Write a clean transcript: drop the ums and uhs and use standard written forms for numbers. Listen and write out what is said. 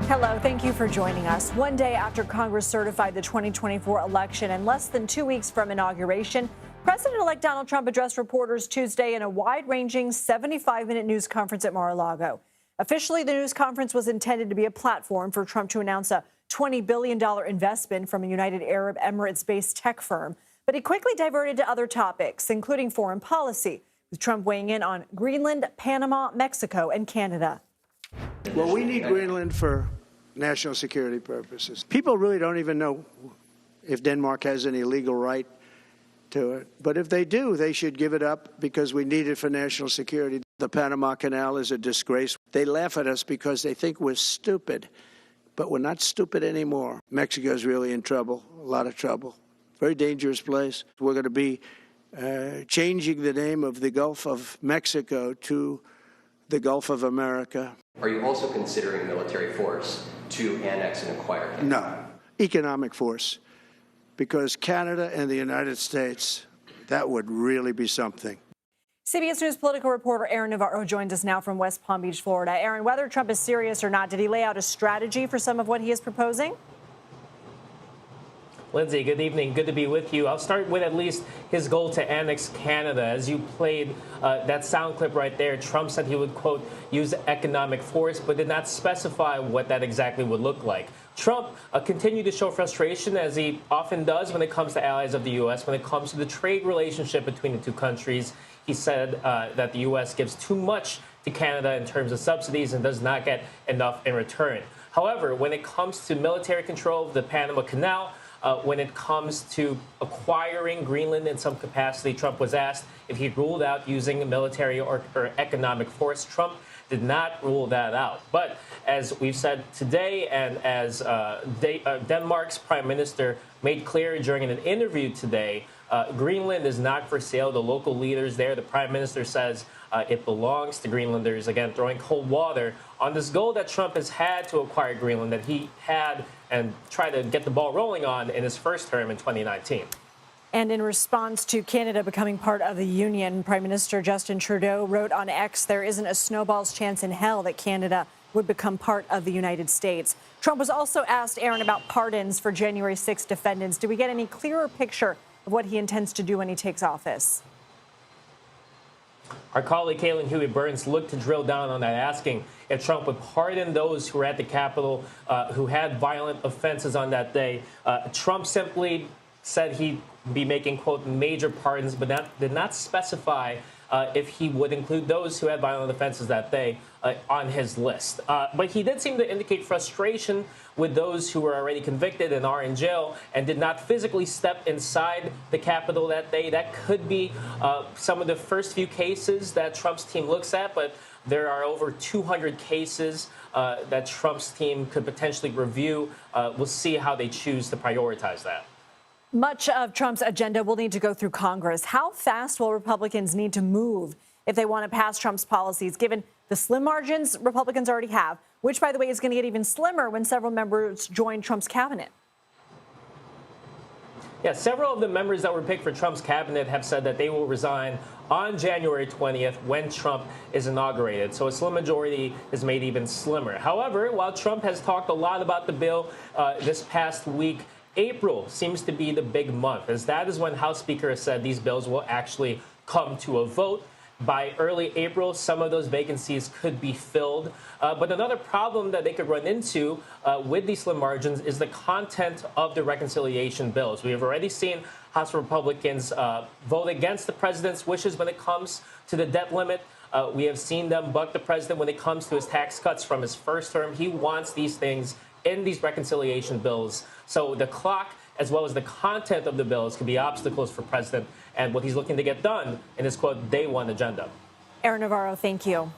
Hello, thank you for joining us. One day after Congress certified the 2024 election and less than 2 weeks from inauguration, President-elect Donald Trump addressed reporters Tuesday in a wide-ranging 75-minute news conference at Mar-a-Lago. Officially, the news conference was intended to be a platform for Trump to announce a $20 billion investment from a United Arab Emirates-based tech firm. But he quickly diverted to other topics, including foreign policy, with Trump weighing in on Greenland, Panama, Mexico, and Canada. Well, we need Greenland for national security purposes. People really don't even know if Denmark has any legal right to it. But if they do, they should give it up because we need it for national security. The Panama Canal is a disgrace. They laugh at us because they think we're stupid, but we're not stupid anymore. Mexico's really in trouble, a lot of trouble. Very dangerous place. We're going to be changing the name of the Gulf of Mexico to the Gulf of America. Are you also considering military force to annex and acquire Canada? No, economic force, because Canada and the United States, that would really be something. CBS News political reporter Aaron Navarro joins us now from West Palm Beach, Florida. Aaron, whether Trump is serious or not, did he lay out a strategy for some of what he is proposing? Lindsay, good evening. Good to be with you. I'll start with at least his goal to annex Canada. As you played that sound clip right there, Trump said he would, quote, use economic force, but did not specify what that exactly would look like. Trump continued to show frustration, as he often does when it comes to allies of the U.S., when it comes to the trade relationship between the two countries. He said that the U.S. gives too much to Canada in terms of subsidies and does not get enough in return. However, when it comes to military control of the Panama Canal, when it comes to acquiring Greenland in some capacity, Trump was asked if he ruled out using military or economic force. Trump did not rule that out. But as we've said today, and as Denmark's prime minister made clear during an interview today, Greenland is not for sale. The local leaders there, the prime minister says it belongs to Greenlanders, again, throwing cold water on this goal that Trump has had to acquire Greenland, that he had and try to get the ball rolling on in his first term in 2019. And in response to Canada becoming part of the Union, Prime Minister Justin Trudeau wrote on X, there isn't a snowball's chance in hell that Canada would become part of the United States. Trump was also asked, Aaron, about pardons for January 6 defendants. Do we get any clearer picture of what he intends to do when he takes office? Our colleague Caitlin Huey-Burns looked to drill down on that, asking if Trump would pardon those who were at the Capitol who had violent offenses on that day. Trump simply said he'd be making, quote, major pardons, but did not specify if he would include those who had violent offenses that day on his list. But he did seem to indicate frustration with those who were already convicted and are in jail and did not physically step inside the Capitol that day. That could be some of the first few cases that Trump's team looks at, but there are over 200 cases that Trump's team could potentially review. We'll see how they choose to prioritize that. Much of Trump's agenda will need to go through Congress. How fast will Republicans need to move if they want to pass Trump's policies, given the slim margins Republicans already have, which, by the way, is going to get even slimmer when several members join Trump's cabinet? Yeah, several of the members that were picked for Trump's cabinet have said that they will resign on January 20th when Trump is inaugurated. So a slim majority is made even slimmer. However, while Trump has talked a lot about the bill this past week, April seems to be the big month, as that is when House Speaker has said these bills will actually come to a vote. By early April, some of those vacancies could be filled. But another problem that they could run into with these slim margins is the content of the reconciliation bills. We have already seen House Republicans vote against the president's wishes when it comes to the debt limit. We have seen them buck the president when it comes to his tax cuts from his first term. He wants these things in these reconciliation bills. So the clock, as well as the content of the bills, could be obstacles for president and what he's looking to get done in his, quote, day one agenda. Aaron Navarro, thank you.